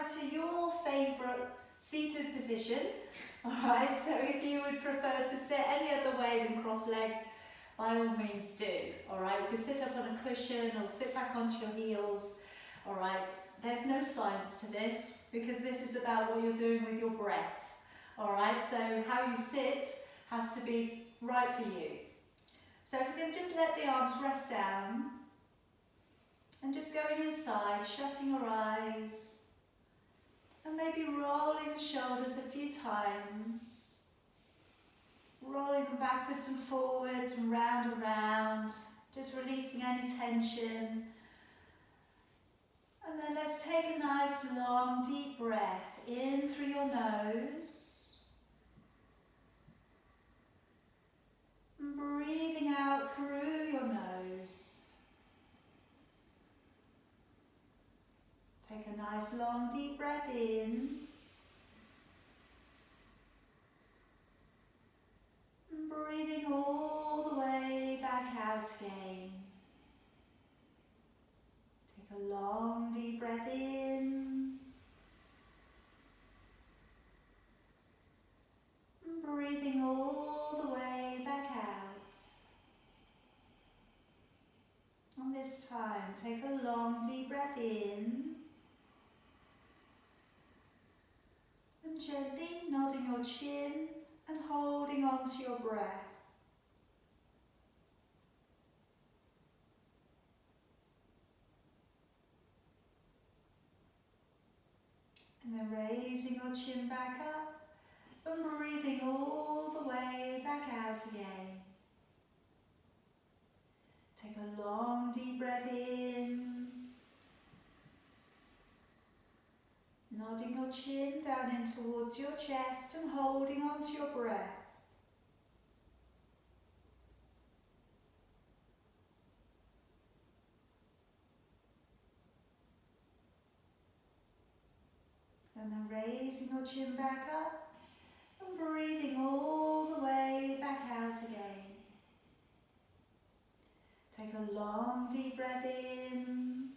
back to your favourite seated position. Alright, so if you would prefer to sit any other way than cross-legged, by all means do. Alright, you can sit up on a cushion or sit back onto your heels. Alright, there's no science to this because this is about what you're doing with your breath. Alright, so how you sit has to be right for you. So if you can just let the arms rest down and just going inside, shutting your eyes and maybe rolling the shoulders a few times, rolling them backwards and forwards and round, just releasing any tension. And then let's take a nice long deep breath in through your nose and breathing out through your nose. Take a nice long deep breath in and breathing all the way back out again. Take a long deep breath in and breathing all the way back out. And this time, take a long deep breath in and gently nodding your chin and holding on to your breath. And then raising your chin back up and breathing all the way back out again. Take a long deep breath in, nodding your chin down in towards your chest and holding on to your breath. And then raising your chin back up and breathing all the way back out again. Take a long deep breath in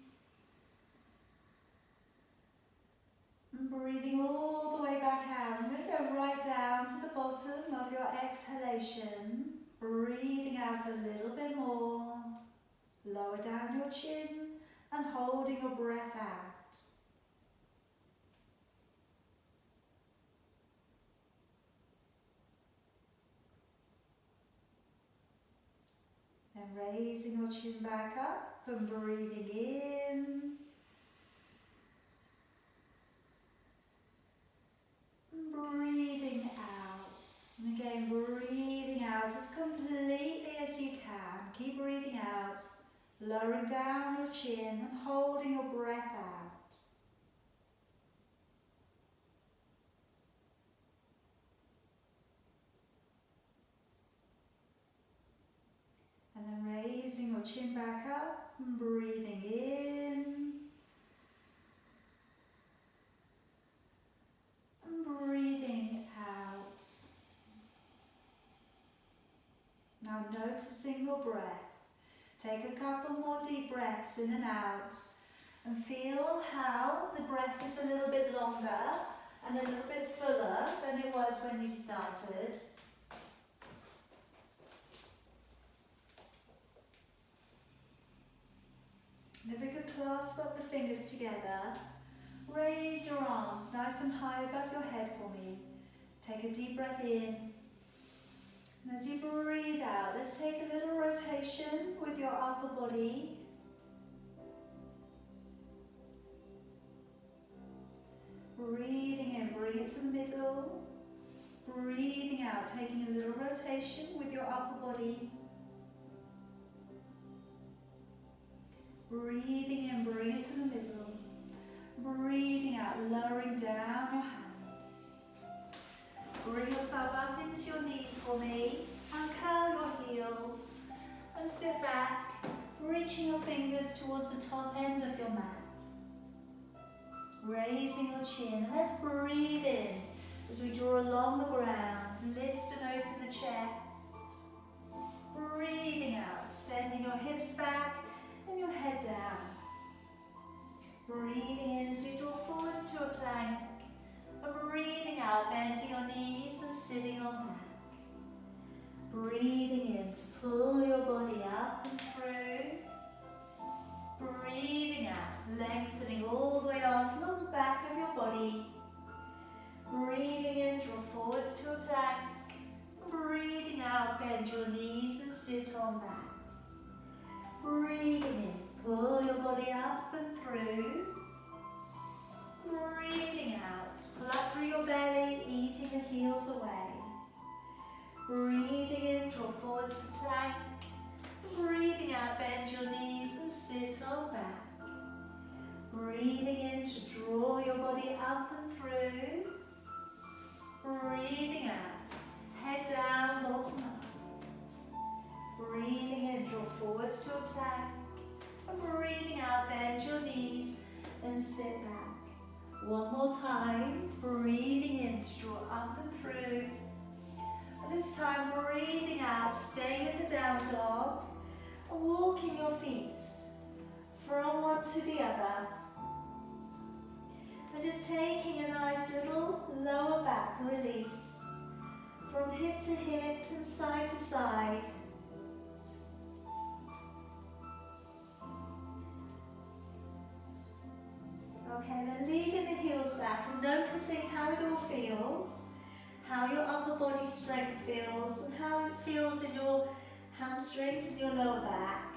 and breathing all the way back out. I'm going to go right down to the bottom of your exhalation, breathing out a little bit more. Lower down your chin and holding your breath out. And raising your chin back up and breathing in. And breathing out. And again, breathing out as completely as you can. Keep breathing out, lowering down your chin and holding your breath out. And then raising your chin back up and breathing in. And breathing out. Now noticing your breath. Take a couple more deep breaths in and out. And feel how the breath is a little bit longer and a little bit fuller than it was when you started. And if we could clasp up the fingers together, raise your arms nice and high above your head for me. Take a deep breath in. And as you breathe out, let's take a little rotation with your upper body. Breathing in, bring it to the middle. Breathing out, taking a little rotation with your upper body. Breathing in, bring it to the middle. Breathing out, lowering down your hands. Bring yourself up into your knees for me and curl your heels and sit back, reaching your fingers towards the top end of your mat. Raising your chin, and let's breathe in as we draw along the ground, lift and open the chest. Breathing out, sending your hips back and your head down. Breathing in as you draw forwards to a plank. And breathing out, bending your knees and sitting on back. Breathing in to pull your body up and through. Breathing out, lengthening all the way off along the back of your body. Breathing in, draw forwards to a plank. Breathing out, bend your knees and sit on back. Breathing in, pull your body up and through. Breathing out, pull up through your belly, easing the heels away. Breathing in, draw forwards to plank. Breathing out, bend your knees and sit on back. Breathing in to draw your body up and through. Breathing out, head down, bottom up. Breathing in, draw forwards to a plank. And breathing out, bend your knees and sit back. One more time, breathing in to draw up and through. And this time, breathing out, staying in the down dog. And walking your feet from one to the other. And just taking a nice little lower back release from hip to hip and side to side. Okay, then leaving the heels back and noticing how it all feels, how your upper body strength feels, and how it feels in your hamstrings and your lower back.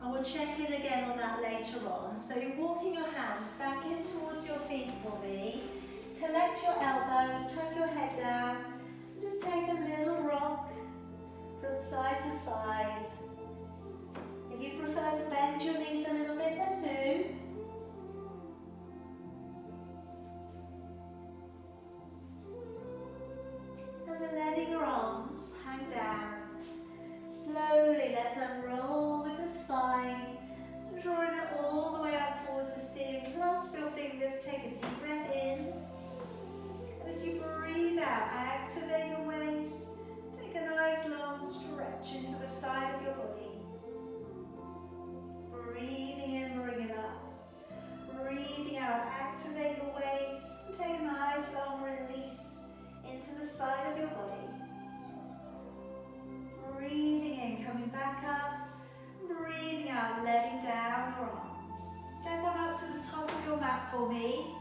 And we'll check in again on that later on. So you're walking your hands back in towards your feet for me. Collect your elbows, turn your head down, and just take a little rock from side to side. If you prefer to bend your knees a little bit, then do. And then letting your arms hang down. Slowly let's unroll with the spine, drawing it all the way up towards the ceiling. Clasp your fingers, take a deep breath in. And as you breathe out, activate your waist. Take a nice long stretch into the side of your body. Breathing in, bring it up. Breathing out, activate your waist. And take a nice long release into the side of your body. Breathing in, coming back up. Breathing out, letting down your arms. Step on up to the top of your mat for me.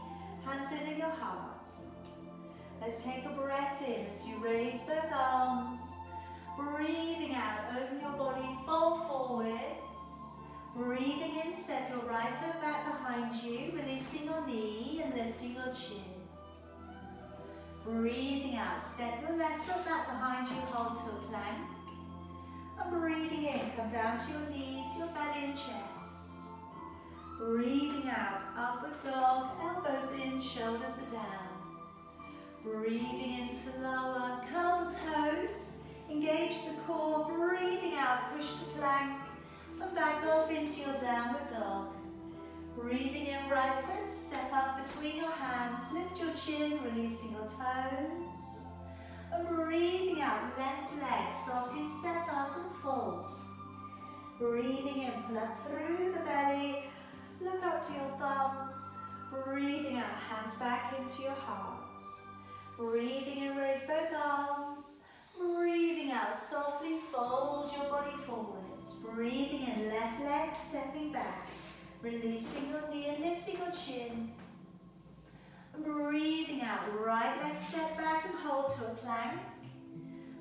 Hands in at your heart. Let's take a breath in as you raise both arms. Breathing out, open your body, fold forwards. Breathing in, step your right foot back behind you, releasing your knee and lifting your chin. Breathing out, step your left foot back behind you, hold to a plank. And breathing in, come down to your knees, your belly and chest. Breathing out, upward dog, elbows in, shoulders are down. Breathing into lower, curl the toes, engage the core. Breathing out, push to plank, and back off into your downward dog. Breathing in, right foot, step up between your hands, lift your chin, releasing your toes. And breathing out, left leg, softly step up and fold. Breathing in, pull up through the belly, look up to your thumbs. Breathing out, hands back into your heart. Breathing in, raise both arms. Breathing out, softly fold your body forwards. Breathing in, left leg, stepping back, releasing your knee and lifting your chin. Breathing out, right leg step back and hold to a plank.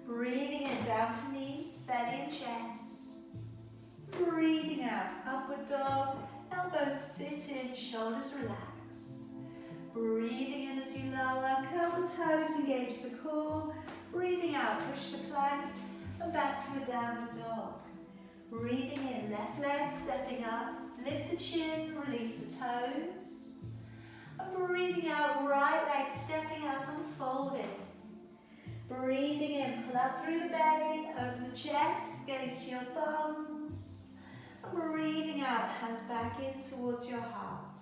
Breathing in, down to knees, belly and chest. Breathing out, upward dog, elbows sit in, shoulders relax. Breathing in as you lower, curl the toes, engage the core. Breathing out, push the plank and back to a downward dog. Breathing in, left leg stepping up, lift the chin, release the toes. And breathing out, right leg stepping up and folding. Breathing in, pull up through the belly, open the chest, gaze to your thumbs. And breathing out, hands back in towards your heart.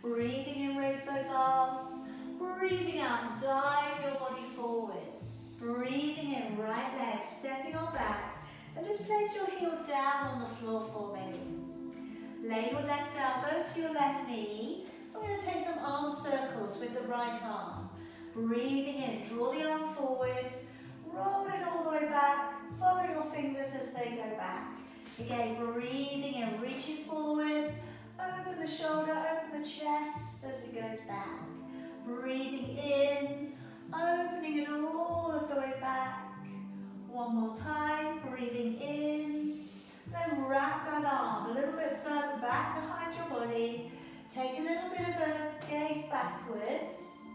Breathing in, raise both arms. Breathing out, dive your body forwards. Breathing in, right leg stepping on back. And just place your heel down on the floor for me. Lay your left elbow to your left knee. We're going to take some arm circles with the right arm. Breathing in, draw the arm forwards, roll it all the way back, follow your fingers as they go back. Again, breathing in, reaching forwards, open the shoulder, open the chest as it goes back. Breathing in, opening it all of the way back. One more time, breathing in, then wrap that arm a little bit further back behind your body. Take a little bit of a gaze backwards.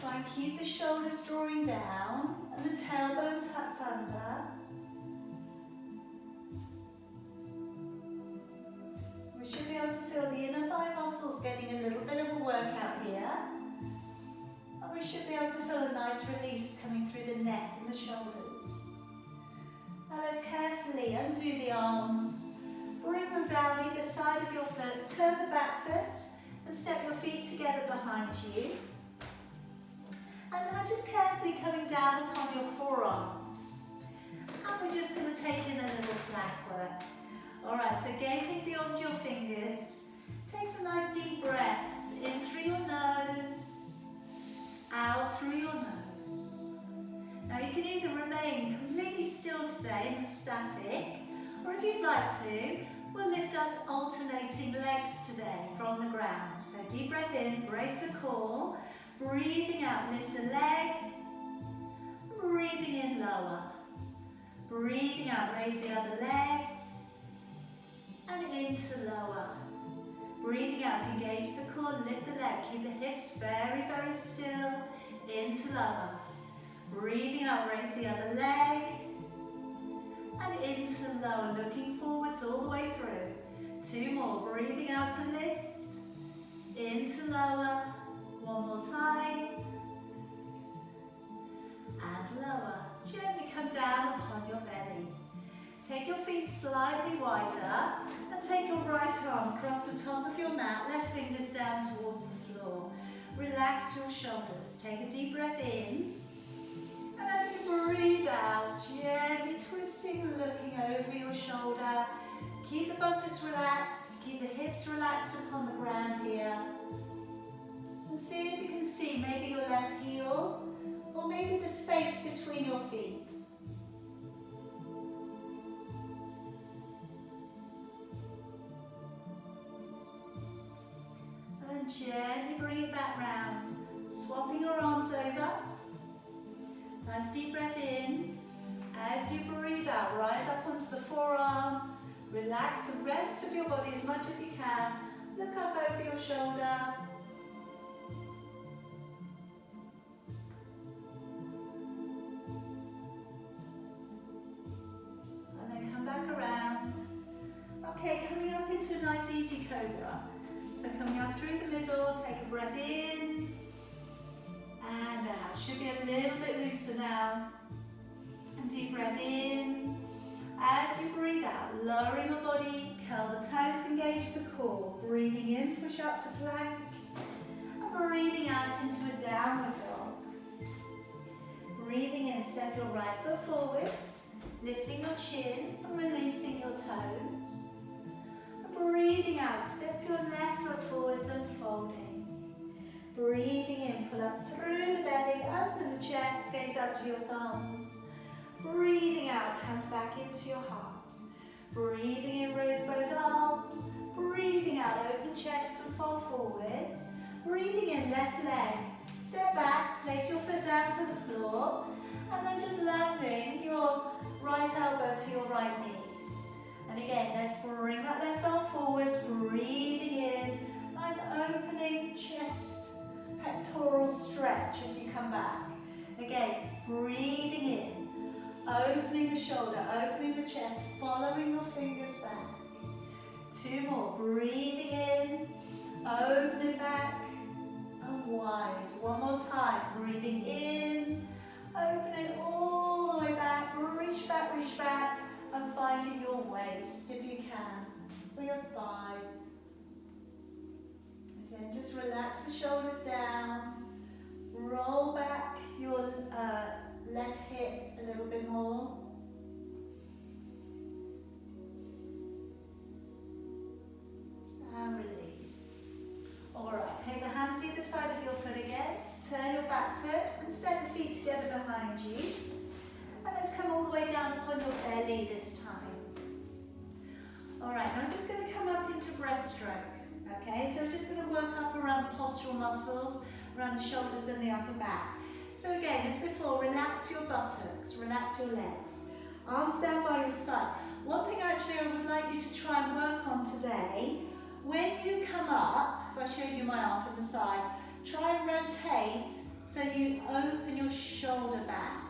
Try and keep the shoulders drawing down and the tailbone tucked under. We should be able to feel the inner thigh muscles getting a little bit of a workout here. And we should be able to feel a nice release coming through the neck and the shoulders. Now let's carefully undo the arms. Bring them down either side of your foot. Turn the back foot and step your feet together behind you. And now just carefully coming down upon your forearms. And we're just going to take in a little plank work. Alright, so gazing beyond your fingers. Take some nice deep breaths in through your nose, out through your nose. Now you can either remain completely still today in the static, or if you'd like to, we'll lift up alternating legs today from the ground. So deep breath in, brace the core. Breathing out, lift a leg. Breathing in, lower. Breathing out, raise the other leg. And into lower. Breathing out, engage the core, lift the leg. Keep the hips very, very still. Into lower. Breathing out, raise the other leg. And into lower, looking forwards all the way through. Two more, breathing out to lift. Into lower. One more time. And lower. Gently come down upon your belly. Take your feet slightly wider and take your right arm across the top of your mat, left fingers down towards the floor. Relax your shoulders. Take a deep breath in. And as you breathe out, gently twisting, looking over your shoulder. Keep the buttocks relaxed, keep the hips relaxed upon the ground here. And see if you can see maybe your left heel or maybe the space between your feet. And gently bring it back round, swapping your arms over. Nice deep breath in. As you breathe out, rise up onto the forearm. Relax the rest of your body as much as you can. Look up over your shoulder. And then come back around. Okay, coming up into a nice easy cobra. So coming up through the middle, take a breath in. And out. Should be a little bit looser now. And deep breath in. As you breathe out, lowering your body, curl the toes, engage the core. Breathing in, push up to plank. And breathing out into a downward dog. Breathing in, step your right foot forwards, lifting your chin and releasing your toes. And breathing out, step your left foot forwards and folding. Breathing in, pull up through the belly, open the chest, gaze up to your thumbs. Breathing out, hands back into your heart. Breathing in, raise both arms. Breathing out, open chest and fall forwards. Breathing in, left leg. Step back, place your foot down to the floor. And then just landing your right elbow to your right knee. And again, let's bring that left arm forwards. Breathing in, nice opening chest, pectoral stretch as you come back. Again, breathing in. Opening the shoulder, opening the chest, following your fingers back. Two more, breathing in, opening back, and wide. One more time, breathing in, opening all the way back, reach back, and finding your waist, if you can, or your thigh. Again, just relax the shoulders down, roll back your left hip a little bit more. behind you. And let's come all the way down upon your belly this time. All right, now I'm just going to come up into breaststroke. Okay, so we're just going to work up around the postural muscles, around the shoulders and the upper back. So again, as before, relax your buttocks, relax your legs. Arms down by your side. One thing actually I would like you to try and work on today, when you come up, if I showed you my arm from the side, try and rotate so you open your shoulder back.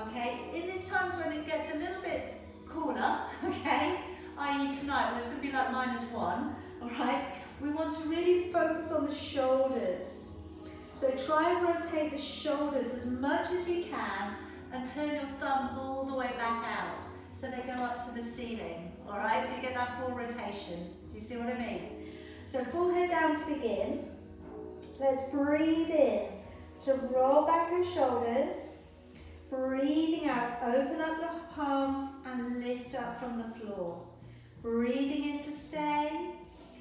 Okay, in these times when it gets a little bit cooler, okay, i.e. tonight where it's going to be like -1, all right, we want to really focus on the shoulders. So try and rotate the shoulders as much as you can and turn your thumbs all the way back out so they go up to the ceiling, all right, so you get that full rotation. Do you see what I mean? So forehead down to begin. Let's breathe in to roll back your shoulders. Breathing out, open up your palms and lift up from the floor. Breathing in to stay,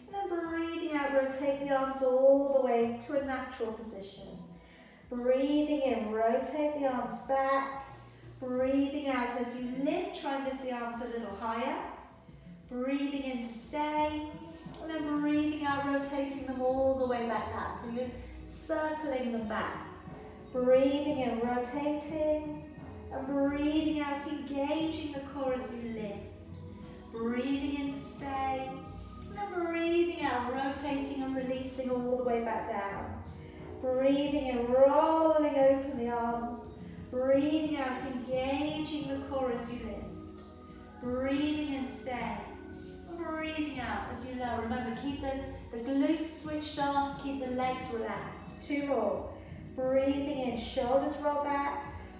and then breathing out, rotate the arms all the way to a natural position. Breathing in, rotate the arms back. Breathing out as you lift, try and lift the arms a little higher. Breathing in to stay, and then breathing out, rotating them all the way back down. So you're circling them back. Breathing in, rotating, and breathing out, engaging the core as you lift. Breathing in to stay, and then breathing out, rotating and releasing all the way back down. Breathing in, rolling open the arms. Breathing out, engaging the core as you lift. Breathing in, stay. And breathing out as you lower. Remember, keep the glutes switched off, keep the legs relaxed. 2 more. Breathing in, shoulders roll back.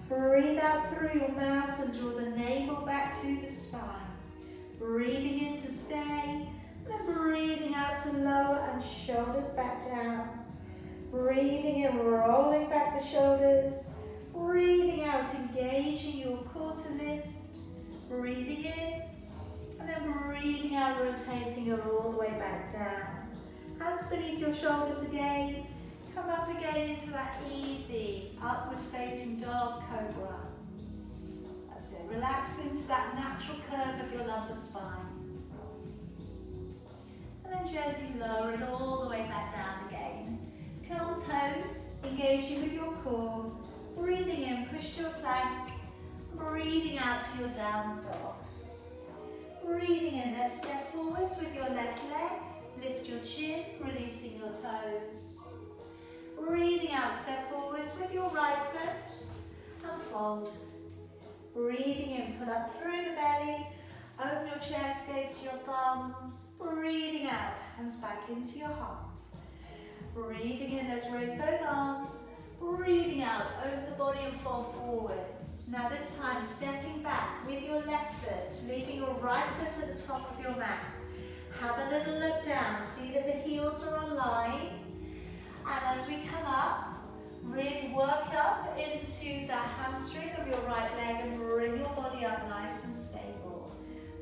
Breathe out through your mouth and draw the navel back to the spine. Breathing in to stay, and then breathing out to lower and shoulders back down. Breathing in, rolling back the shoulders. Breathing out, engaging your core to lift. Breathing in, and then breathing out, rotating it all the way back down. Hands beneath your shoulders again. Come up again into that easy upward facing dog cobra. That's it. Relax into that natural curve of your lumbar spine. And then gently lower it all the way back down again. Curl the toes, engaging with your core. Breathing in, push to a plank. Breathing out to your down dog. Breathing in, let's step forwards with your left leg. Lift your chin, releasing your toes. Breathing out, step forwards with your right foot and fold. Breathing in, pull up through the belly. Open your chest, gaze to your thumbs. Breathing out, hands back into your heart. Breathing in, let's raise both arms. Breathing out, open the body and fold forwards. Now this time, stepping back with your left foot, leaving your right foot at the top of your mat. Have a little look down, see that the heels are aligned. And as we come up, really work up into the hamstring of your right leg and bring your body up nice and stable.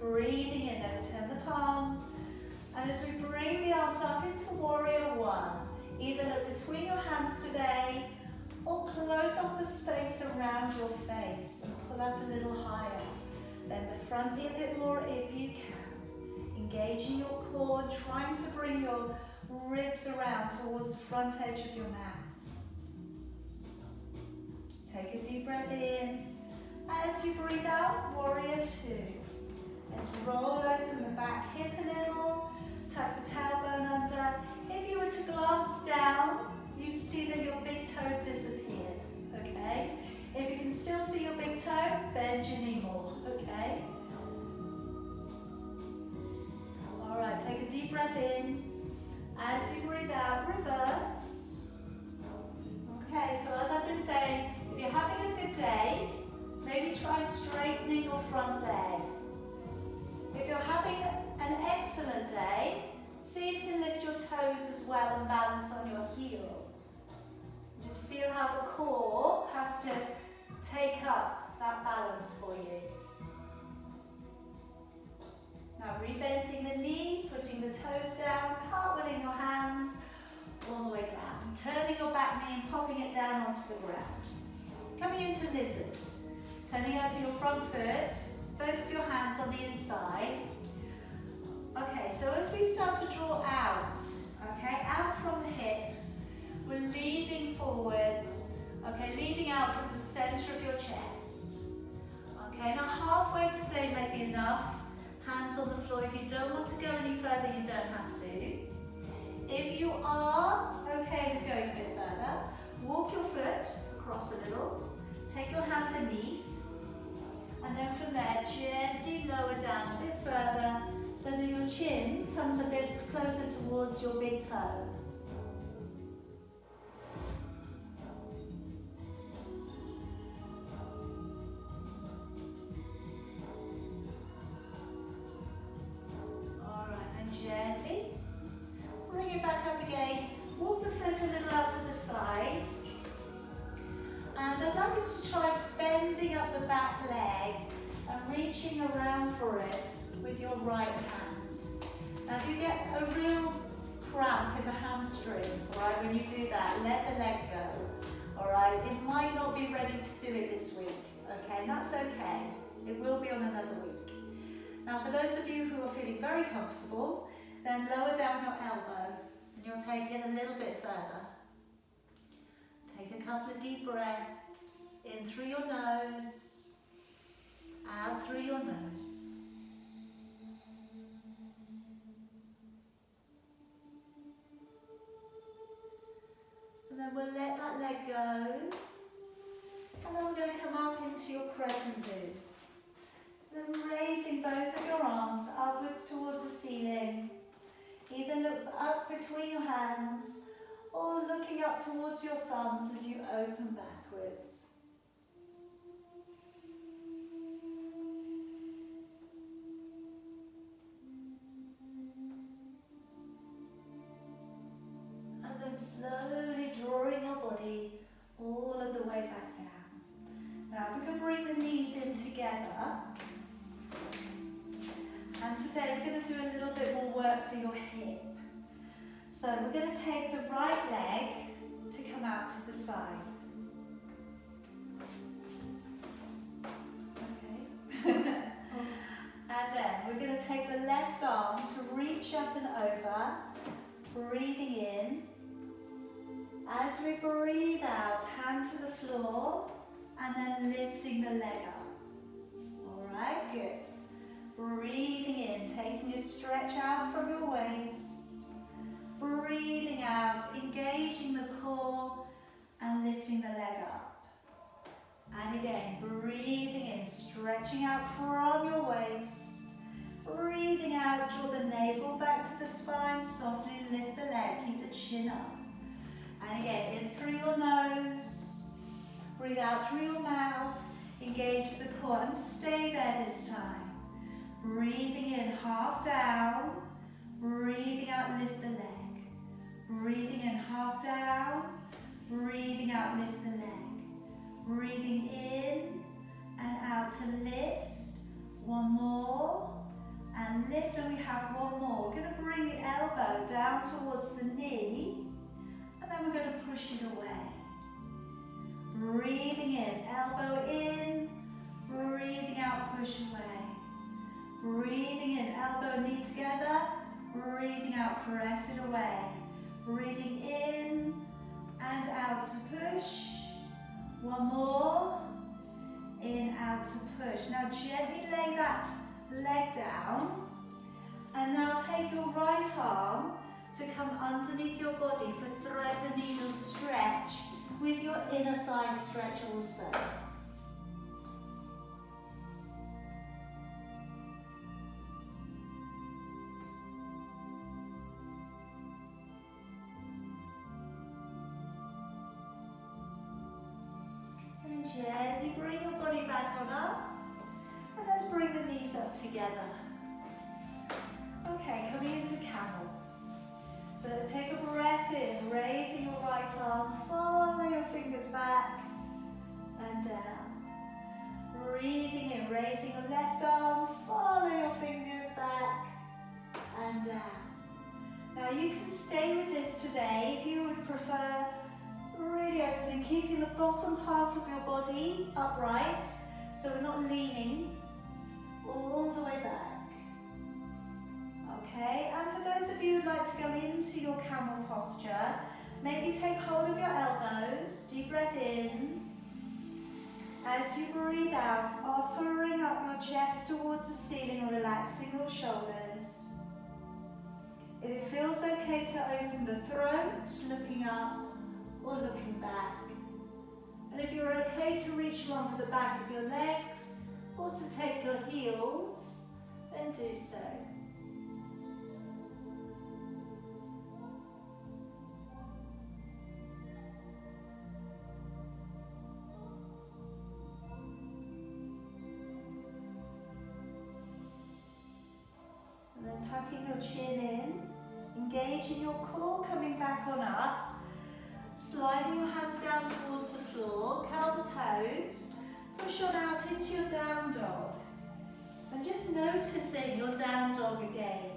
Breathing in, let's turn the palms. And as we bring the arms up into Warrior One, either look between your hands today or close off the space around your face and pull up a little higher. Bend the front knee a bit more if you can. Engaging your core, trying to bring your ribs around towards the front edge of your mat. Take a deep breath in. As you breathe out, Warrior Two. Let's roll open the back hip a little, tuck the tailbone under. If you were to glance down, you'd see that your big toe disappeared, okay? If you can still see your big toe, bend your knee more, okay? All right, take a deep breath in. As you breathe out, reverse. Okay, so as I've been saying, if you're having a good day, maybe try straightening your front leg. If you're having an excellent day, see if you can lift your toes as well and balance on your heel. Just feel how the core has to take up that balance for you. Now rebending the knee, putting the toes down, cartwheeling your hands all the way down. Turning your back knee and popping it down onto the ground. coming into lizard. Turning over your front foot, both of your hands on the inside. Okay, so as we start to draw out, okay, out from the hips, we're leading forwards, okay, leading out from the center of your chest. Okay, now halfway today may be enough. Hands on the floor. If you don't want to go any further, you don't have to. If you are okay with going a bit further, walk your foot across a little, take your hand beneath, and then from there, gently lower down a bit further so that your chin comes a bit closer towards your big toe. Alright, then gently bring it back up again. Walk the foot a little out to the side. And I'd like us to try bending up the back leg and reaching around for it with your right hand. Now if you get a real cramp in the hamstring, alright, when you do that, let the leg go, alright? It might not be ready to do it this week, okay? And that's okay. It will be on another week. Now for those of you who are feeling very comfortable, then lower down your elbow and you'll take it a little bit further. Take a couple of deep breaths in through your nose, out through your nose. And then we'll let that leg go. And then we're going to come up into your crescent moon. So then raising both of your arms upwards towards the ceiling. Either look up between your hands or looking up towards your thumbs as you open backwards. And then slowly drawing your body all of the way back down. Now we can bring the knees in together. And today we're going to do a little bit more work for your hip. So we're going to take the right leg to come out to the side. Okay. And then we're going to take the left arm to reach up and over, breathing in. As we breathe out, hand to the floor, and then lifting the leg up. All right, good. Breathing in, taking a stretch out from your waist. Breathing out, engaging the core and lifting the leg up. And again, breathing in, stretching out from your waist. Breathing out, draw the navel back to the spine, softly lift the leg, keep the chin up. And again, in through your nose, breathe out through your mouth, engage the core and stay there this time. Breathing in, half down, breathing out, lift the leg. Breathing in, half down, breathing out, lift the leg. Breathing in and out to lift. One more, and lift, and we have one more. We're going to bring the elbow down towards the knee, and then we're going to push it away. Breathing in, elbow in, breathing out, push away. Breathing in, elbow and knee together, breathing out, press it away. Breathing in and out to push. One more. In, out to push. Now gently lay that leg down. And now take your right arm to come underneath your body for thread the needle stretch with your inner thigh stretch also. Gently bring your body back on up, and let's bring the knees up together. Okay, coming into camel. So let's take a breath in, raising your right arm, follow your fingers back and down. Breathing in, raising your left arm, follow your fingers back and down. Now you can stay with this today if you would prefer Really opening, keeping the bottom part of your body upright, so we're not leaning all the way back. Okay, and for those of you who'd like to go into your camel posture, maybe take hold of your elbows, deep breath in. As you breathe out, offering up your chest towards the ceiling, relaxing your shoulders. If it feels okay to open the throat, looking up or looking back. And if you're okay to reach along for the back of your legs or to take your heels, then do so. And then tucking your chin in, engaging your core, coming back on up. Sliding your hands down towards the floor, curl the toes, push on out into your down dog. And just noticing your down dog again.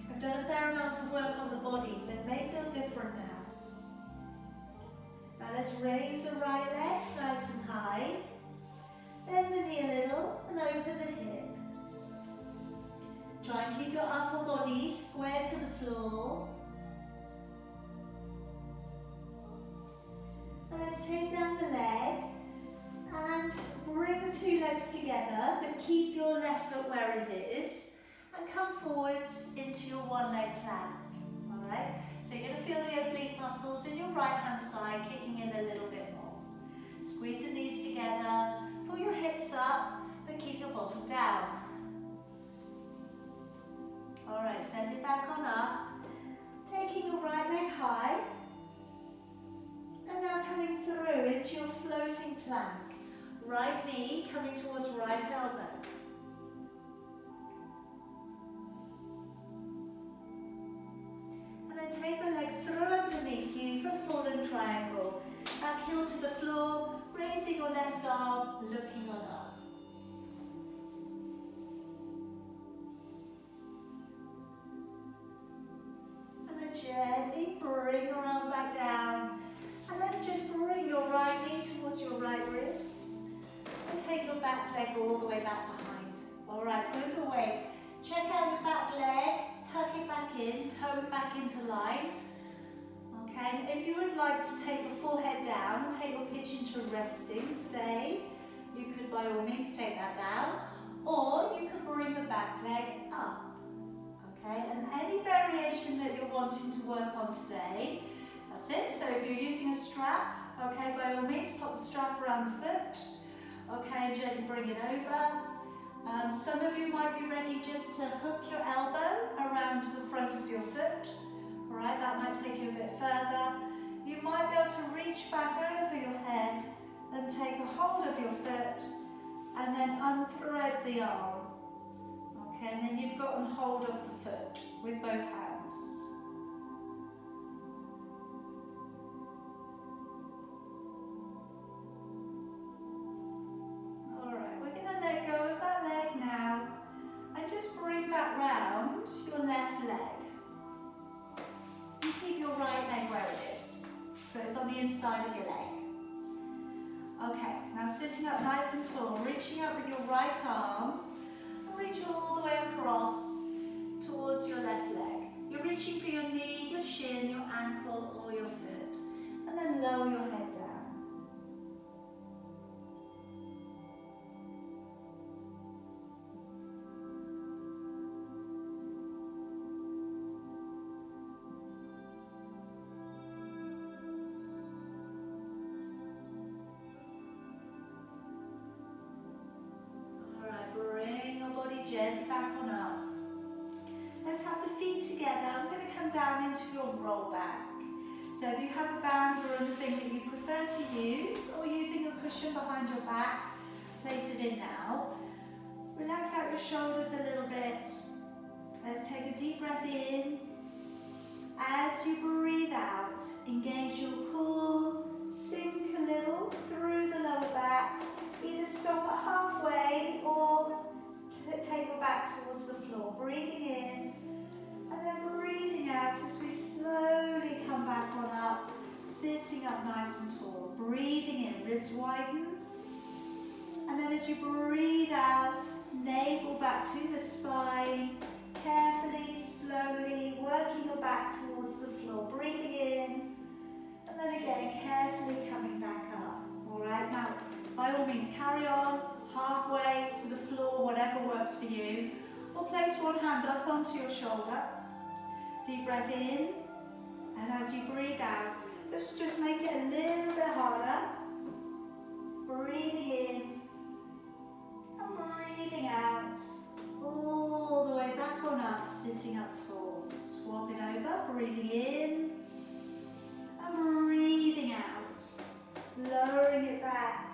I've done a fair amount of work on the body, so it may feel different now. Now let's raise the right leg nice and high. Bend the knee a little and open the hip. Try and keep your upper body square to the floor. And let's take down the leg and bring the two legs together, but keep your left foot where it is and come forwards into your one leg plank. Alright, so you're going to feel the oblique muscles in your right hand side kicking in a little bit more. Squeeze the knees together, pull your hips up, but keep your bottom down. Alright, send it back on up, taking your right leg high. And now coming through into your floating plank. Right knee coming towards right elbow. And then take the leg through underneath you for fallen triangle. Back heel to the floor, raising your left arm, looking on up. And then gently bring your arm back down. And let's just bring your right knee towards your right wrist and take your back leg all the way back behind. Alright, so as always, check out your back leg, tuck it back in, toe it back into line. Okay, and if you would like to take your forehead down, take your pitch into resting today, you could by all means take that down, or you could bring the back leg up. Okay, and any variation that you're wanting to work on today, that's it. So if you're using a strap, okay, by all means, pop the strap around the foot. Okay, and gently bring it over. Some of you might be ready just to hook your elbow around the front of your foot. All right, that might take you a bit further. You might be able to reach back over your head and take a hold of your foot and then unthread the arm. Okay, and then you've gotten hold of the foot with both hands. Alright, we're going to let go of that leg now and just bring back round your left leg. And keep your right leg where it is. So it's on the inside of your leg. Okay, now sitting up nice and tall, reaching up with your right arm. Reach all the way across towards your left leg. You're reaching for your knee, your shin, your ankle or your foot. And then lower your head down. Gently back on up. Let's have the feet together. I'm going to come down into your roll back. So if you have a band or anything that you prefer to use, or using a cushion behind your back, place it in now. Relax out your shoulders a little bit. Let's take a deep breath in. As you breathe out, engage your core, sink a little through the lower back. Either stop at halfway or take your back towards the floor, breathing in and then breathing out as we slowly come back on up, sitting ribs widen. And then as you breathe out, navel back to the spine, carefully, slowly, working your back towards the floor, breathing in, and then again, carefully coming back up. All right, now, by all means, carry on halfway to the floor, whatever works for you, or place one hand up onto your shoulder. Deep breath in, and as you breathe out, let's just make it a little bit harder. Breathing in, and breathing out, all the way back on up, sitting up tall. Swapping over, breathing in, and breathing out, lowering it back.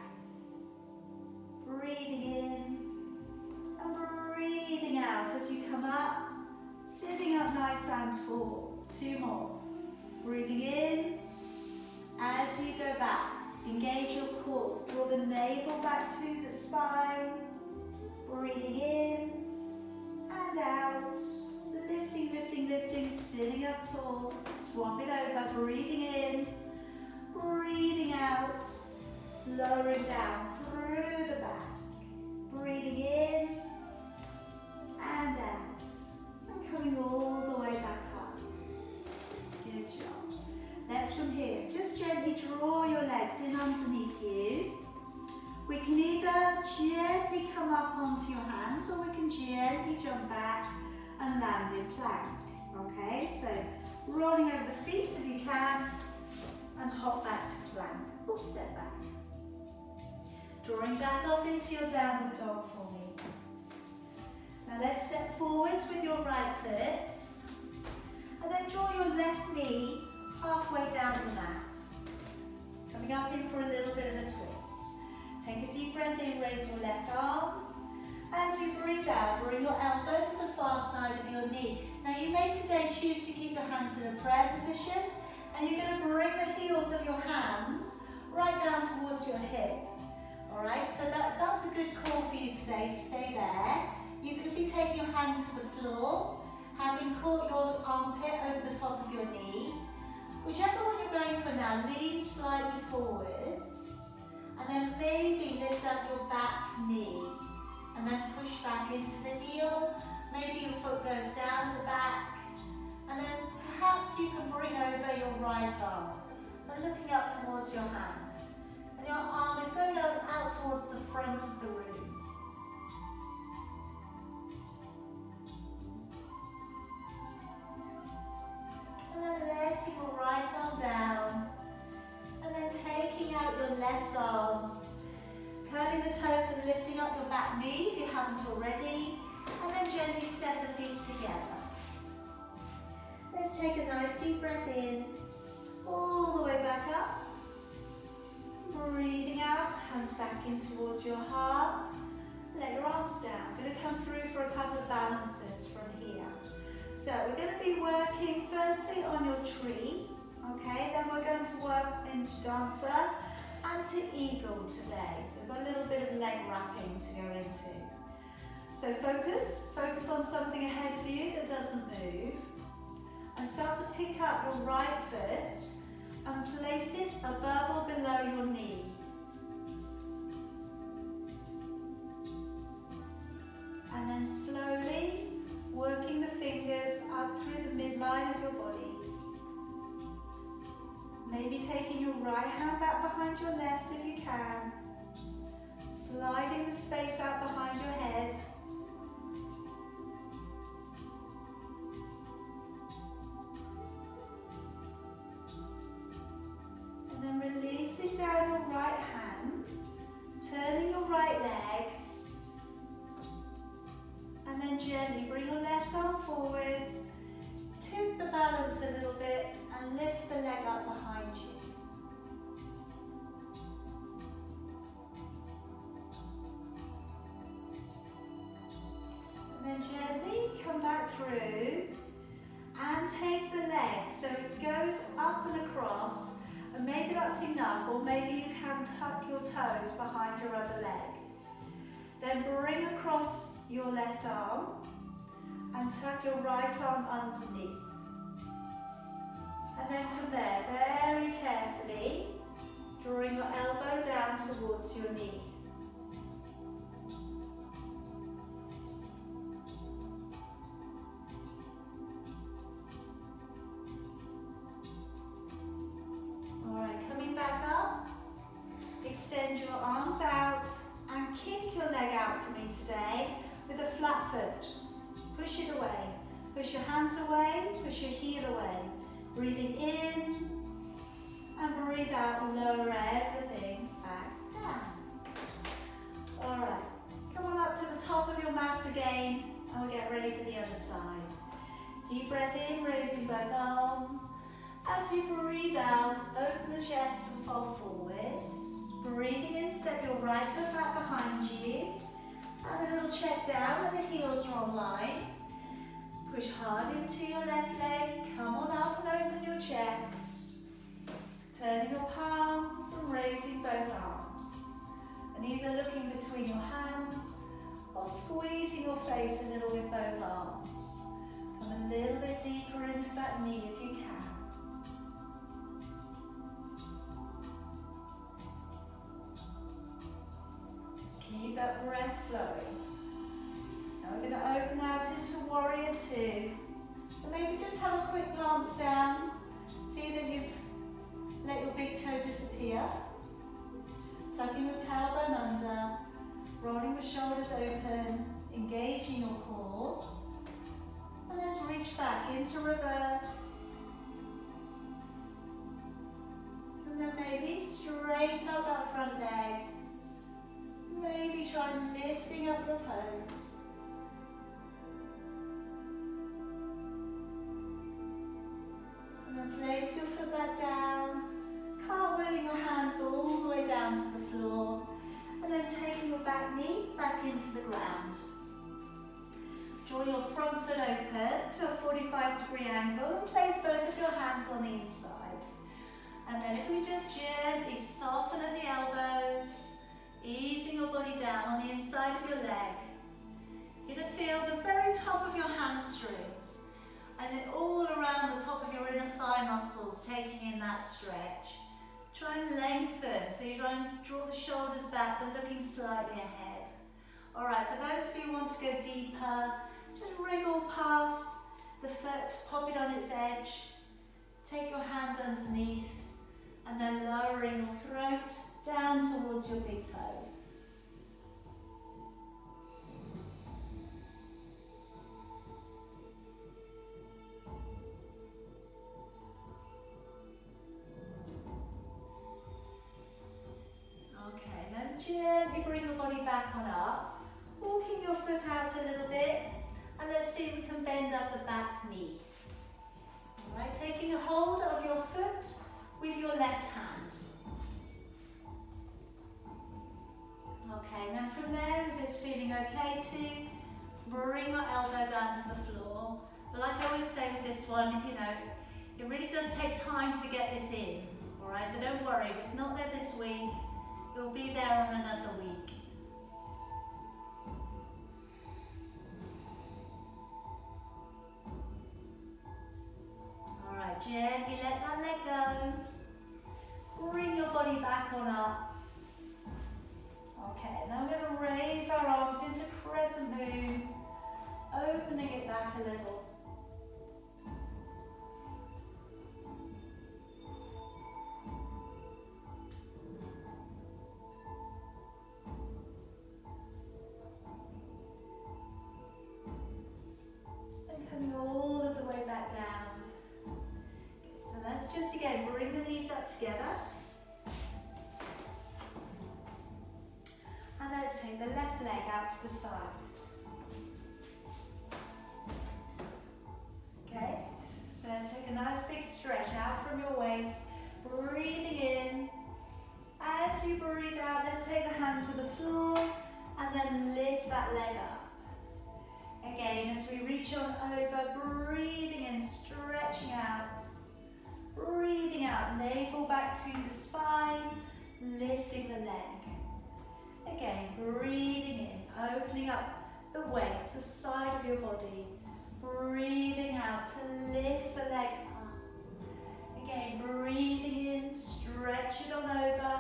Breathing in, and breathing out as you come up, sitting up nice and tall. 2 more. Breathing in, as you go back, engage your core, draw the navel back to the spine. Breathing in and out, lifting, lifting, lifting, sitting up tall, swap it over, breathing in, breathing out, lowering down through the back, breathing in and out, and coming all the way back up. Good job. Next from here, just gently draw your legs in underneath you. We can either gently come up onto your hands or we can gently jump back and land in plank. Okay, so rolling over the feet if you can and hop back to plank or step back. Drawing back off into your downward dog for me. Now let's step forwards with your right foot and then draw your left knee halfway down the mat. Coming up in for a little bit of a twist. Take a deep breath in, raise your left arm. As you breathe out, bring your elbow to the far side of your knee. Now you may today choose to keep your hands in a prayer position, and you're going to bring the heels of your hands right down towards your hip. All right, so that's a good call for you today. Stay there. You could be taking your hand to the floor, having caught your armpit over the top of your knee. Whichever one you're going for now, lean slightly forwards. And then maybe lift up your back knee and then push back into the heel. Maybe your foot goes down at the back. And then perhaps you can bring over your right arm and looking up towards your hand. And your arm is going out towards the front of the room. And then letting your right arm down. And then taking out your left arm, curling the toes and lifting up your back knee if you haven't already, and then gently step the feet together. Let's take a nice deep breath in, all the way back up. Breathing out, hands back in towards your heart. Let your arms down. I'm going to come through for a couple of balances from here. So we're going to be working firstly on your tree. Okay, then we're going to work into dancer and to eagle today. So we've got a little bit of leg wrapping to go into. So focus on something ahead of you that doesn't move. And start to pick up your right foot and place it above or below your knee. And then slowly working the fingers up through the midline of your body. Maybe taking your right hand back behind your left if you can. Sliding the space out behind your head. And then releasing down your right hand, turning your right leg. And then gently bring your left arm forwards, tip the balance a little bit and lift the leg up behind you. And then gently come back through and take the leg so it goes up and across, and maybe that's enough, or maybe you can tuck your toes behind your other leg. Then bring across your left arm and tuck your right arm underneath. And then from there, very carefully, Drawing your elbow down towards your knee. Alright, coming back up. Extend your arms out and kick your leg out for me today with a flat foot. Push it away. Push your hands away, push your heel away. Breathing in and breathe out, lower everything back down. Alright, come on up to the top of your mat again and we'll get ready for the other side. Deep breath in, raising both arms. As you breathe out, open the chest and fall forwards. Breathing in, step your right foot back behind you. Have a little check down and the heels are on line. Push hard into your left leg. Come on up and open your chest. Turning your palms and raising both arms. And either looking between your hands or squeezing your face a little with both arms. Come a little bit deeper into that knee if you can. Keep that breath flowing. Now we're going to open out into Warrior Two. So maybe just have a quick glance down. See that you've let your big toe disappear. Tucking your tailbone under. Rolling the shoulders open. Engaging your core. And let's reach back into reverse. And then maybe straighten up that front leg. Maybe try lifting up your toes. And then place your foot back down, cartwheeling your hands all the way down to the floor, and then taking your back knee back into the ground. Draw your front foot open to a 45-degree angle and place both of your hands on the inside. And then if we just gently soften at the elbows, easing your body down on the inside of your leg. You're going to feel the very top of your hamstrings and then all around the top of your inner thigh muscles taking in that stretch. Try and lengthen, so you try and draw the shoulders back but looking slightly ahead. Alright, for those of you who want to go deeper, just wriggle past the foot, pop it on its edge, take your hand underneath and then lowering your throat down towards your big toe. Okay, then gently bring your body back on up, walking your foot out a little bit, and let's see if we can bend up the back knee. All right, taking a hold of your foot with your left hand. Okay, and then from there, if it's feeling okay to bring your elbow down to the floor. But like I always say with this one, you know, it really does take time to get this in. All right, so don't worry, if it's not there this week, it will be there on another week. All right, gently let that leg go. Bring your body back on up. Okay, now we're going to raise our arms into crescent moon, opening it back a little. And coming all of the way back down. So let's just again bring the knees up together. And let's take the left leg out to the side. Okay, so let's take a nice big stretch out from your waist, breathing in. As you breathe out, let's take the hand to the floor and then lift that leg up. Again, as we reach on over, breathing in, stretching out. Breathing out, navel back to the spine, lifting the leg. Again, breathing in, opening up the waist, the side of your body. Breathing out to lift the leg up. Again, breathing in, stretch it on over.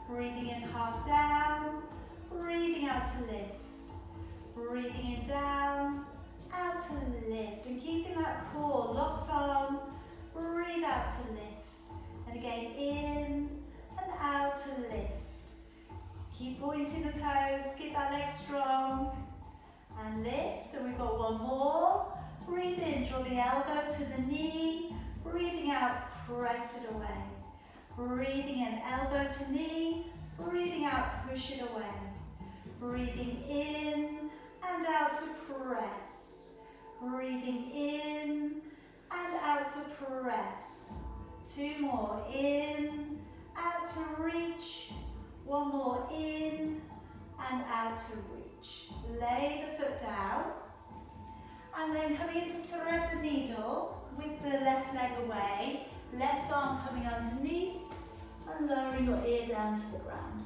Breathing in, half down. Breathing out to lift. Breathing in, down. Out to lift. And keeping that core locked on. Breathe out to lift. And again, in and out to lift. Keep pointing the toes. Keep that leg strong. And lift. And we've got one more. Breathe in, draw the elbow to the knee. Breathing out, press it away. Breathing in, elbow to knee. Breathing out, push it away. Breathing in and out to press. Breathing in and out to press. Two more, in, out to reach. One more, in and out to reach. Lay the foot down. And then coming in to thread the needle with the left leg away, left arm coming underneath and lowering your ear down to the ground.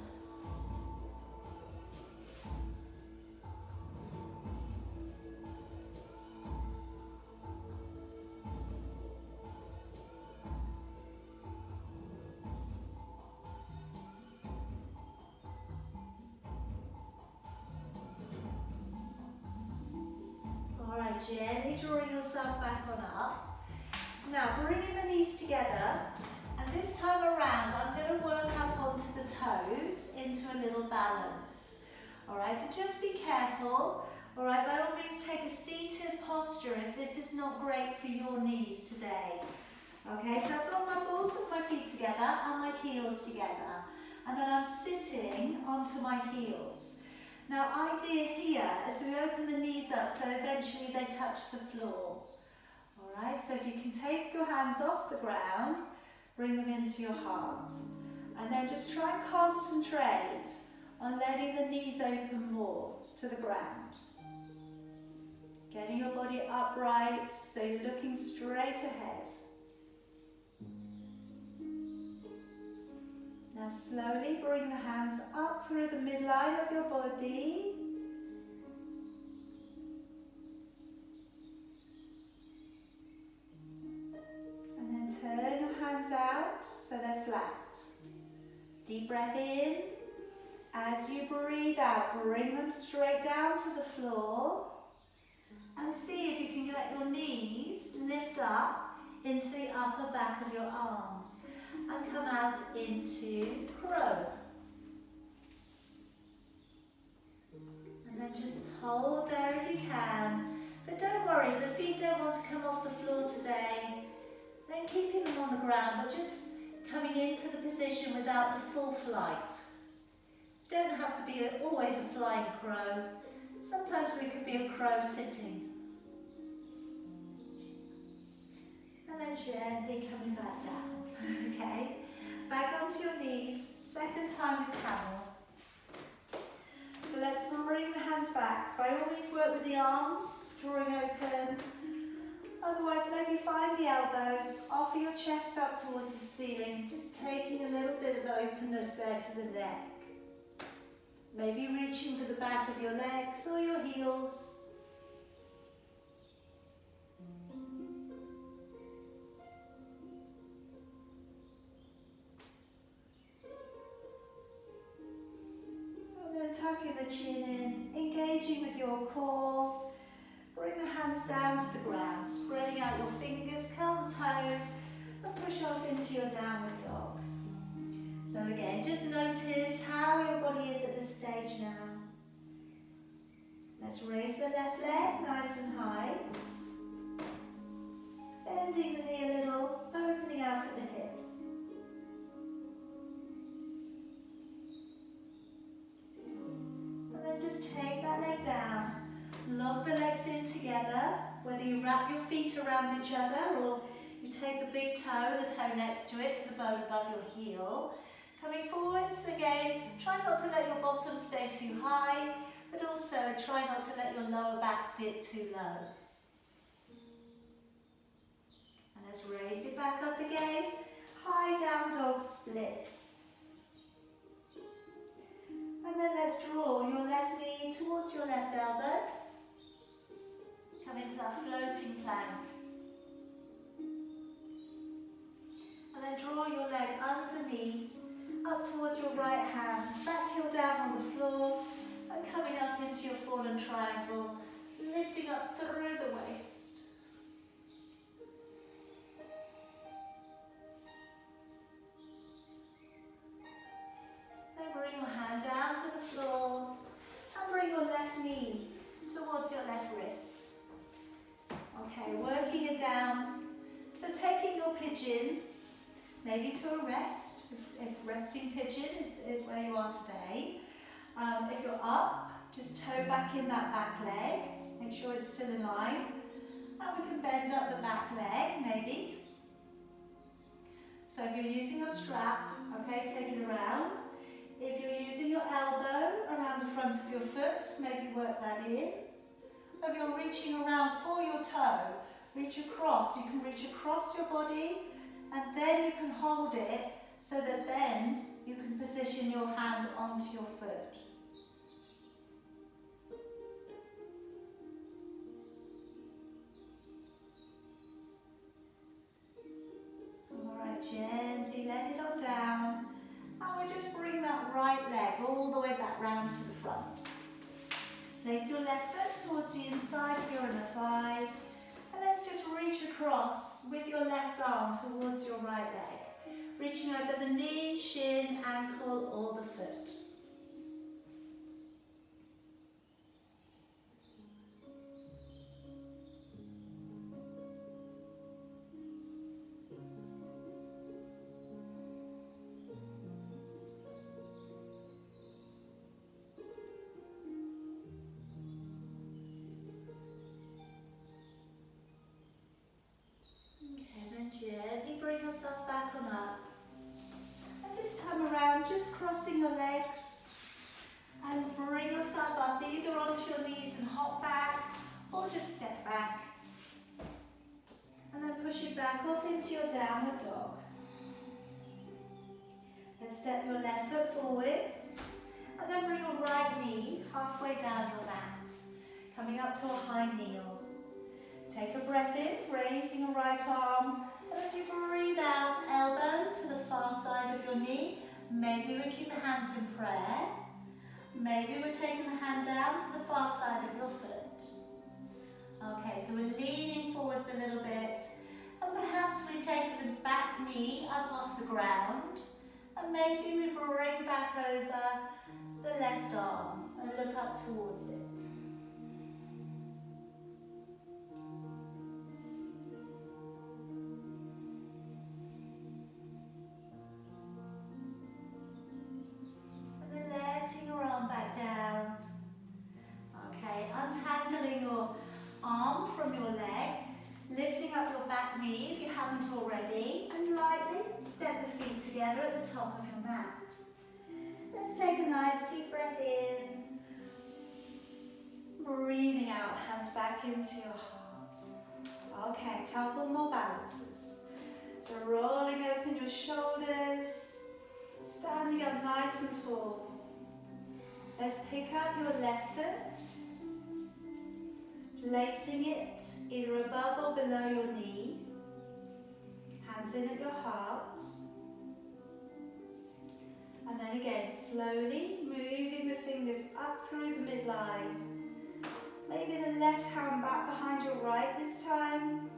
Gently drawing yourself back on up. Now bringing the knees together, and this time around I'm going to work up onto the toes into a little balance. Alright, so just be careful. Alright, by all means take a seated posture if this is not great for your knees today. Okay, so I've got my balls of my feet together and my heels together, and then I'm sitting onto my heels. Now, idea here is we open the knees up so eventually they touch the floor. Alright, so if you can take your hands off the ground, bring them into your heart. And then just try and concentrate on letting the knees open more to the ground. Getting your body upright so you're looking straight ahead. Now slowly bring the hands up through the midline of your body. And then turn your hands out so they're flat. Deep breath in. As you breathe out, bring them straight down to the floor. And see if you can let your knees lift up into the upper back of your arms. And come out into crow. And then just hold there if you can. But don't worry, if the feet don't want to come off the floor today, then keeping them on the ground, but just coming into the position without the full flight. Don't have to be always a flying crow. Sometimes we could be a crow sitting. And then gently coming back down. Okay, back onto your knees, second time with camel. So let's bring the hands back. By all means work with the arms, drawing open. Otherwise maybe find the elbows, offer your chest up towards the ceiling, just taking a little bit of openness there to the neck. Maybe reaching for the back of your legs or your heels. Tucking the chin in, engaging with your core. Bring the hands down to the ground, spreading out your fingers, curl the toes, and push off into your downward dog. So again, just notice how your body is at this stage now. Let's raise the left leg nice and high. Bending the knee a little, opening out at the hip. Just take that leg down, lock the legs in together, whether you wrap your feet around each other or you take the big toe, the toe next to it, to the bone above your heel. Coming forwards again, try not to let your bottom stay too high, but also try not to let your lower back dip too low. And let's raise it back up again, high down dog split. And then let's draw your left knee towards your left elbow. Come into that floating plank. And then draw your leg underneath, up towards your right fallen triangle, lifting up through the waist. Then bring your hand down to the floor and bring your left knee towards your left wrist. Okay, working it down. So taking your pigeon, maybe to a rest, if resting pigeon is where you are today. If you're up, just toe back in that back leg. Make sure it's still in line. And we can bend up the back leg, maybe. So if you're using your strap, okay, take it around. If you're using your elbow around the front of your foot, maybe work that in. If you're reaching around for your toe, reach across. You can reach across your body and then you can hold it so that then you can position your hand onto your foot. Alright, gently let it all down. And we'll just bring that right leg all the way back round to the front. Place your left foot towards the inside of your inner thigh. And let's just reach across with your left arm towards your right leg. Reaching over the knee, shin, ankle, or the foot. Gently bring yourself back on up. And this time around, just crossing your legs and bring yourself up either onto your knees and hop back or just step back. And then push it back off into your downward dog. Then step your left foot forwards and then bring your right knee halfway down your mat, coming up to a high kneel. Take a breath in, raising your right arm. And as you breathe out, elbow to the far side of your knee. Maybe we keep the hands in prayer. Maybe we're taking the hand down to the far side of your foot. Okay, so we're leaning forwards a little bit. And perhaps we take the back knee up off the ground. And maybe we bring back over the left arm and look up towards it. Down. Okay, untangling your arm from your leg, lifting up your back knee if you haven't already, and lightly step the feet together at the top of your mat. Let's take a nice deep breath in, breathing out, hands back into your heart. Okay, a couple more balances. So rolling open your shoulders, standing up nice and tall. Let's pick up your left foot, placing it either above or below your knee, hands in at your heart, and then again slowly moving the fingers up through the midline. Maybe the left hand back behind your right this time.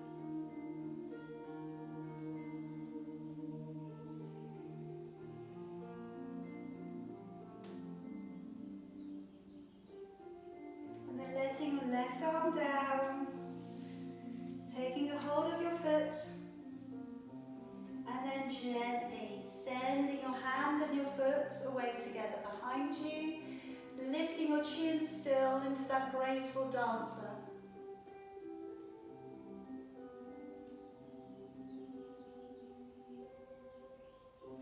Left arm down, taking a hold of your foot, and then gently sending your hand and your foot away together behind you, lifting your chin still into that graceful dancer.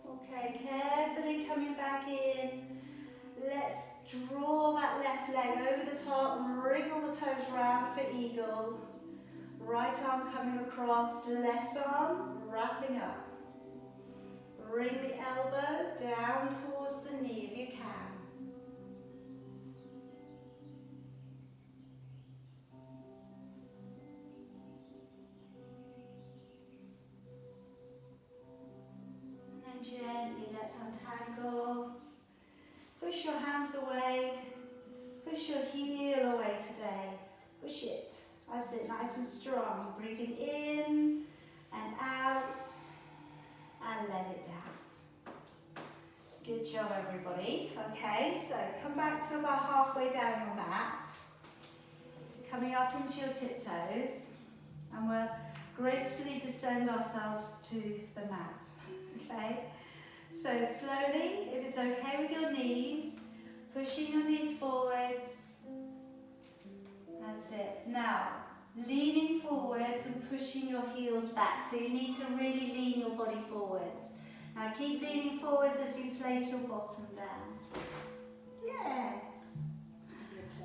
Okay, carefully coming back in. Let's draw that left leg over the top, wriggle the toes round for eagle. Right arm coming across, left arm wrapping up. Bring the elbow down towards the knee if you can. And then gently let's untangle. Push your hands away, push your heel That's it, nice and strong. You're breathing in and out and let it down. Good job, everybody. Okay, so come back to about halfway down your mat. Coming up into your tiptoes, and we'll gracefully descend ourselves to the mat. Okay, so slowly, if it's okay with your knees, pushing your knees forwards. That's it. Now, leaning forwards and pushing your heels back. So you need to really lean your body forwards. Now keep leaning forwards as you place your bottom down. Yes.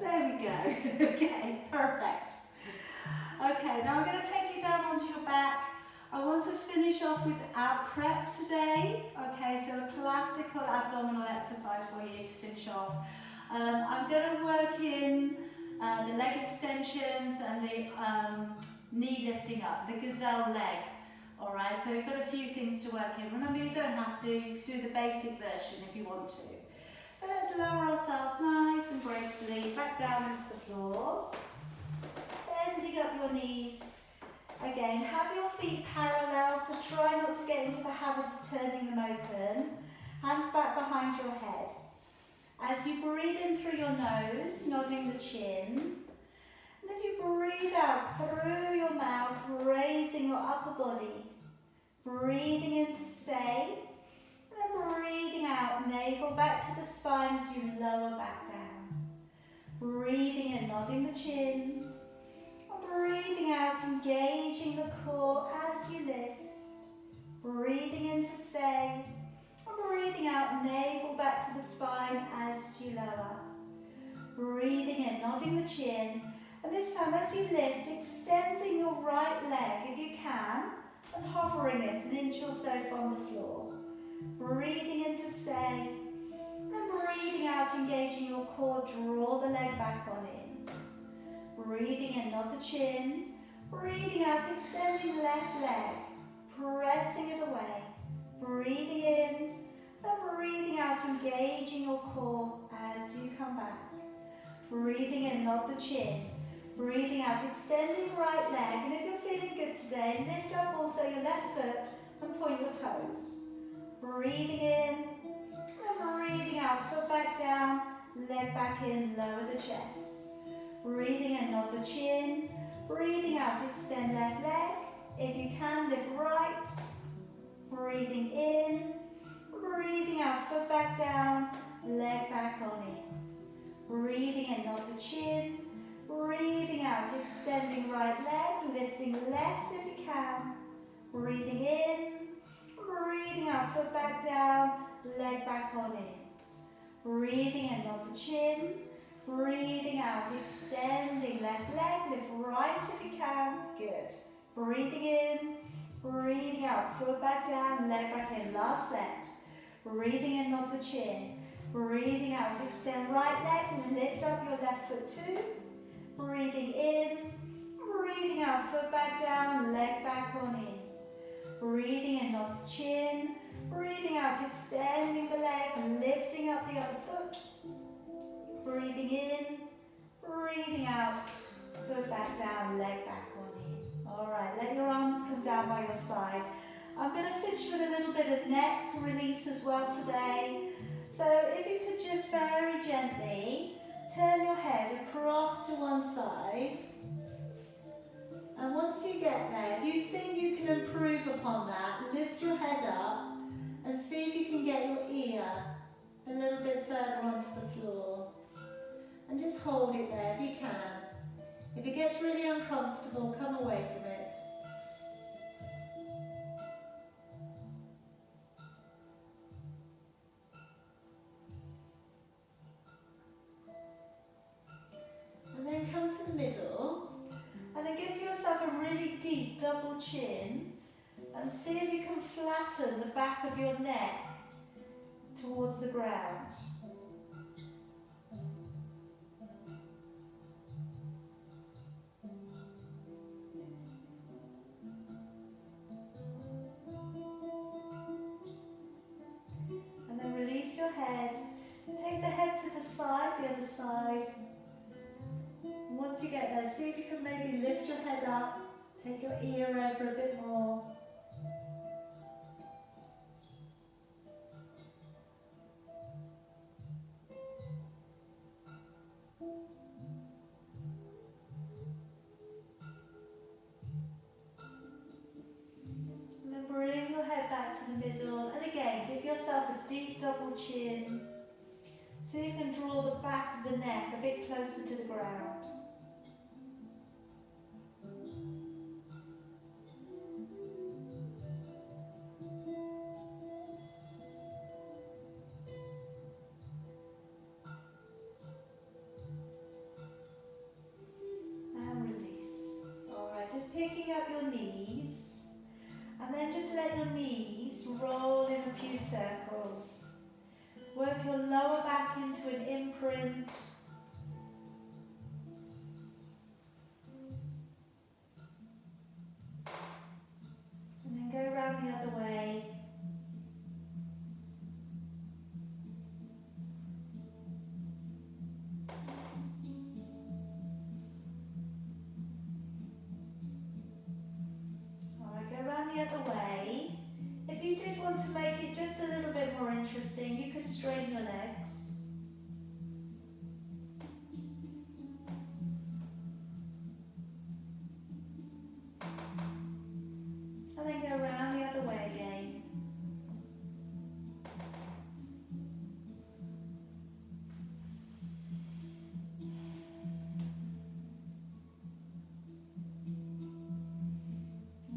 There we go. Okay, perfect. Okay, now I'm going to take you down onto your back. I want to finish off with ab prep today. Okay, so a classical abdominal exercise for you to finish off. I'm going to work in the leg extensions and the knee lifting up, the gazelle leg. Alright, so we've got a few things to work in. Remember, you don't have to, you can do the basic version if you want to. So let's lower ourselves nice and gracefully back down into the floor. Bending up your knees. Again, have your feet parallel, so try not to get into the habit of turning them open. Hands back behind your head. As you breathe in through your nose, nodding the chin, and as you breathe out through your mouth, raising your upper body, breathing in to stay, and then breathing out, navel back to the spine as you lower back down. Breathing in, nodding the chin, and breathing out, engaging the core as you lift. Breathing in to stay. Breathing out, navel back to the spine as you lower. Breathing in, nodding the chin. And this time as you lift, extending your right leg if you can, and hovering it an inch or so from the floor. Breathing in to stay. Then breathing out, engaging your core, draw the leg back on in. Breathing in, nod the chin. Breathing out, extending left leg, pressing it away. Breathing in. Then breathing out, engaging your core as you come back. Breathing in, nod the chin. Breathing out, extending right leg. And if you're feeling good today, lift up also your left foot and point your toes. Breathing in, then breathing out, foot back down, leg back in, lower the chest. Breathing in, nod the chin. Breathing out, extend left leg. If you can, lift right. Breathing in. Breathing out, foot back down, leg back on in. Breathing in, nod the chin. Breathing out, extending right leg, lifting left if you can. Breathing in. Breathing out, foot back down, leg back on in. Breathing in, nod the chin. Breathing out, extending left leg, lift right if you can. Good. Breathing in. Breathing out, foot back down, leg back in. Last set. Breathing in, nod the chin. Breathing out, extend right leg, lift up your left foot too. Breathing in. Breathing out, foot back down, leg back on in. Breathing in, nod the chin. Breathing out, extending the leg, lifting up the other foot. Breathing in. Breathing out, foot back down, leg back on in. Alright, let your arms come down by your side. I'm going to finish with a little bit of neck release as well today. So if you could just very gently turn your head across to one side. And once you get there, if you think you can improve upon that, lift your head up and see if you can get your ear a little bit further onto the floor. And just hold it there if you can. If it gets really uncomfortable, come away from it. And then come to the middle, and then give yourself a really deep double chin, and see if you can flatten the back of your neck towards the ground. And then release your head, take the head to the side, the other side. Once you get there, see if you can maybe lift your head up, take your ear over a bit more. And then bring your head back to the middle, and again, give yourself a deep double chin. So you can draw the back of the neck a bit closer to the ground. And release. Alright, just picking up your knees. And then just let your knees roll in a few circles. Work your lower back into an imprint. And then go around the other way. Alright, go around the other way. If you did want to make it just a little bit more interesting, you could straighten your legs. And then go around the other way again.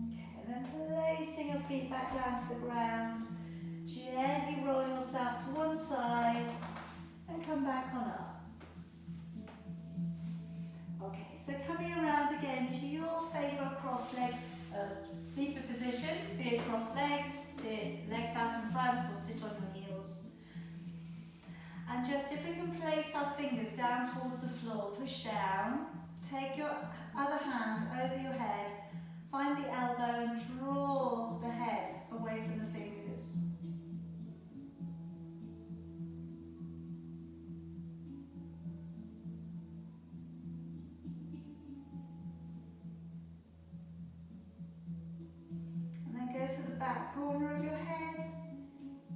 Okay, and then placing your feet back down to the ground. Gently roll yourself to one side and come back on up. Okay, so coming around again to your favourite cross-legged seated position, be it cross-legged, be it legs out in front or sit on your heels. And just if we can place our fingers down towards the floor, push down, take your other hand over your head, find the elbow and draw the head away from the fingers. To the back corner of your head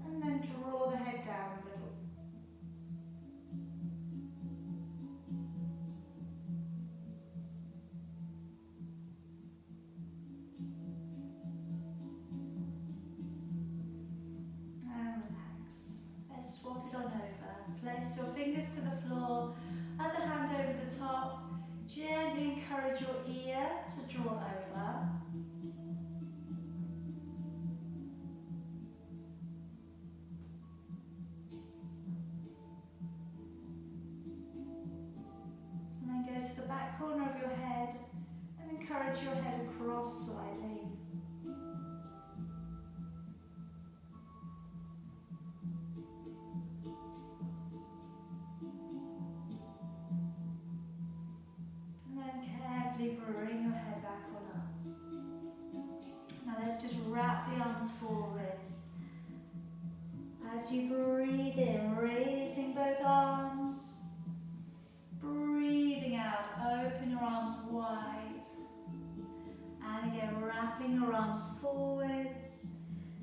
and then draw the head down a little. And relax. Let's swap it on over. Place your fingers to the floor, other hand over the top. Gently encourage your ear to draw over. Corner of your head and encourage your head across slightly. And then carefully bring your head back on up. Now let's just wrap the arms forwards. As you breathe in, raising both arms. Breathing out, open your arms wide. And again, wrapping your arms forwards.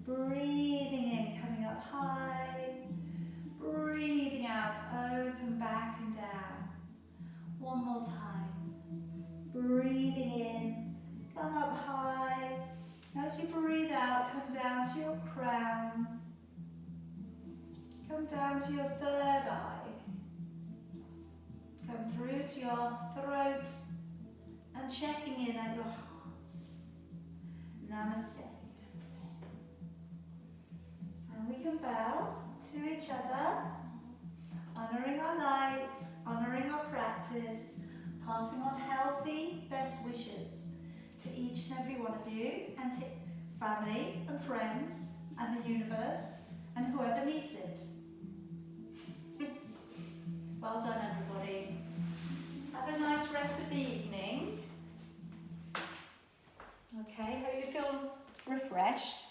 Breathing in, coming up high. Breathing out, open back and down. One more time. Breathing in, come up high. As you breathe out, come down to your crown. Come down to your third eye. Come through to your throat and checking in at your heart. Namaste. And we can bow to each other, honouring our light, honouring our practice, passing on healthy best wishes to each and every one of you and to family and friends and the universe and whoever needs it. Well done, everybody. Have a nice rest of the evening. Okay, hope you feel refreshed.